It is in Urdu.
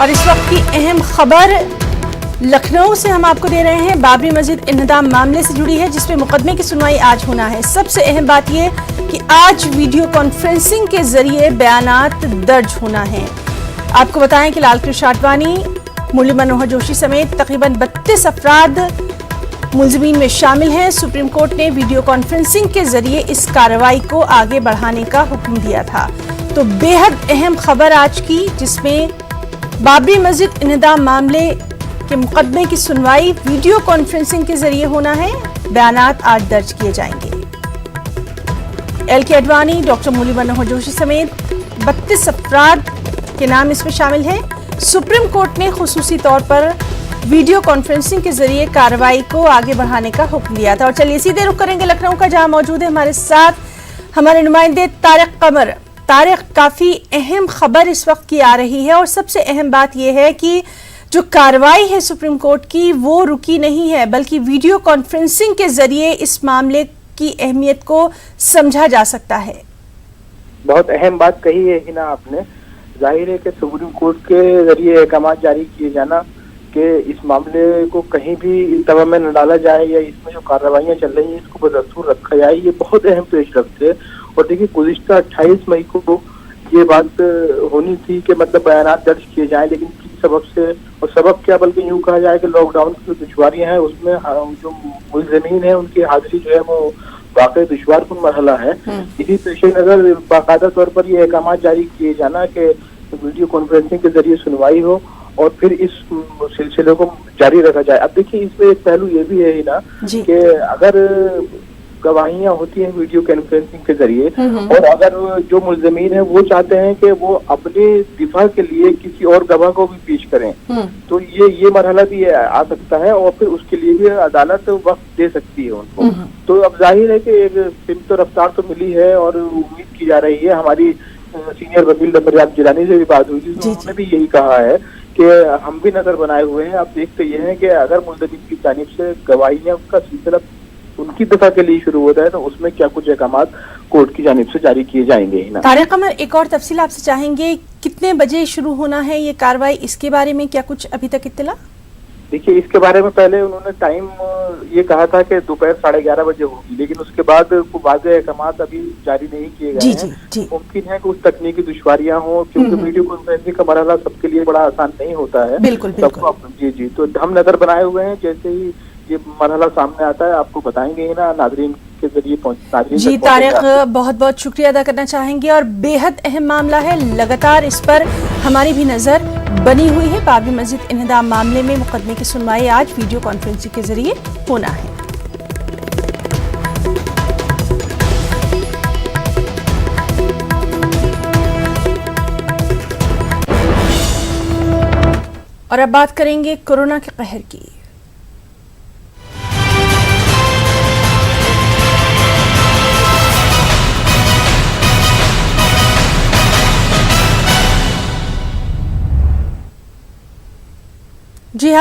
اور اس وقت کی اہم خبر لکھنؤ سے ہم آپ کو دے رہے ہیں۔ بابری مسجد انہدام معاملے سے جڑی ہے جس پہ مقدمے کی سنوائی آج ہونا ہے۔ سب سے اہم بات یہ کہ آج ویڈیو کانفرنسنگ کے ذریعے بیانات درج ہونا ہے۔ آپ کو بتائیں کہ لال کرشن اڈوانی، مرلی منوہر جوشی سمیت تقریباً 32 افراد ملزمین میں شامل ہیں۔ سپریم کورٹ نے ویڈیو کانفرنسنگ کے ذریعے اس کارروائی کو آگے بڑھانے کا حکم دیا تھا۔ تو بے حد اہم خبر آج کی، جس میں بابری مسجد انہدام معاملے کے مقدمے کی سنوائی ویڈیو کانفرنسنگ کے ذریعے ہونا ہے۔ بیانات آج درج کیے جائیں گے۔ ایل کے اڈوانی، ڈاکٹر مرلی منوہر جوشی سمیت 32 افراد کے نام اس میں شامل ہیں۔ سپریم کورٹ نے خصوصی طور پر ویڈیو کانفرنسنگ کے ذریعے کارروائی کو آگے بڑھانے کا حکم دیا تھا۔ اور چلیے سیدھے رخ کریں گے لکھنؤ کا، جہاں موجود ہے ہمارے ساتھ ہمارے نمائندے طارق قمر۔ طارق، کافی اہم خبر اس وقت کی آ رہی ہے اور سب سے اہم بات یہ ہے کہ جو کارروائی ہے سپریم کورٹ کی وہ رکی نہیں ہے، بلکہ ویڈیو کانفرنسنگ کے ذریعے اس معاملے کی اہمیت کو سمجھا جا سکتا ہے۔ بہت اہم بات کہی ہے ہنا آپ نے۔ ظاہر ہے کہ سپریم کورٹ کے ذریعے احکامات جاری کیے جانا کہ اس معاملے کو کہیں بھی التوا میں نہ ڈالا جائے یا اس میں جو کارروائیاں چل رہی ہیں اس کو بدستور رکھا جائے، یہ بہت اہم پیش رفت ہے۔ اور دیکھیے گزشتہ 28 مئی کو یہ بات ہونی تھی کہ مطلب بیانات درج کیے جائیں، لیکن کس سبب سے، اور سبب کیا بلکہ یوں کہا جائے کہ لاک ڈاؤن کی جو دشواریاں ہیں اس میں جو ملزمین ہیں ان کی حاضری جو ہے وہ واقعی دشوار کن مرحلہ ہے۔ اسی پیش نظر باقاعدہ طور پر یہ احکامات جاری کیے جانا کہ ویڈیو کانفرنسنگ کے ذریعے سنوائی ہو اور پھر اس سلسلے کو جاری رکھا جائے۔ اب دیکھیے اس میں ایک پہلو یہ بھی ہے نا کہ اگر گواہیاں ہوتی ہیں ویڈیو کانفرنسنگ کے ذریعے اور اگر جو ملزمین ہیں وہ چاہتے ہیں کہ وہ اپنے دفاع کے لیے کسی اور گواہ کو بھی پیش کریں تو یہ مرحلہ بھی آ سکتا ہے اور پھر اس کے لیے بھی عدالت وقت دے سکتی ہے ان کو۔ تو اب ظاہر ہے کہ ایک سمت و رفتار تو ملی ہے اور امید کی جا رہی ہے۔ ہماری سینئر وکیل ظفریاب جیلانی سے بھی بات ہوئی تھی، انہوں نے بھی یہی کہا ہے کہ ہم بھی نظر بنائے ہوئے ہیں۔ اب دیکھتے یہ ہیں کہ اگر ملزمین کی جانب سے گواہیاں کا سلسلہ ان کی دفاع کے لیے شروع ہوتا ہے تو اس میں کیا کچھ احکامات کورٹ کی جانب سے جاری کیے جائیں گے۔ طارق قمر، ایک اور تفصیل آپ سے چاہیں گے، کتنے بجے شروع ہونا ہے یہ کارروائی، اس کے بارے میں کیا کچھ ابھی تک اطلاع؟ دیکھیے اس کے بارے میں پہلے انہوں نے ٹائم یہ کہا تھا کہ دوپہر 11:30 بجے ہوگی، لیکن اس کے بعد واضح احکامات ابھی جاری نہیں کیے گئے ہیں۔ ممکن ہے کہ اس تکنیکی دشواریاں ہوں کیونکہ ویڈیو کانفرنسنگ کا مرحلہ سب کے لیے بڑا آسان نہیں ہوتا ہے۔ بالکل جی تو ہم نظر بنائے ہوئے ہیں، جیسے ہی یہ مرحلہ سامنے آتا ہے آپ کو بتائیں گے نا، ناظرین کے ذریعے جی طارق، بہت بہت شکریہ ادا کرنا چاہیں گے اور بے حد اہم معاملہ ہے، لگاتار اس پر ہماری بھی نظر بنی ہوئی ہے۔ بابری مسجد انہدام معاملے میں مقدمے کی سنوائی آج ویڈیو کانفرنسنگ کے ذریعے ہونا ہے۔ اور اب بات کریں گے کورونا کے قہر کی۔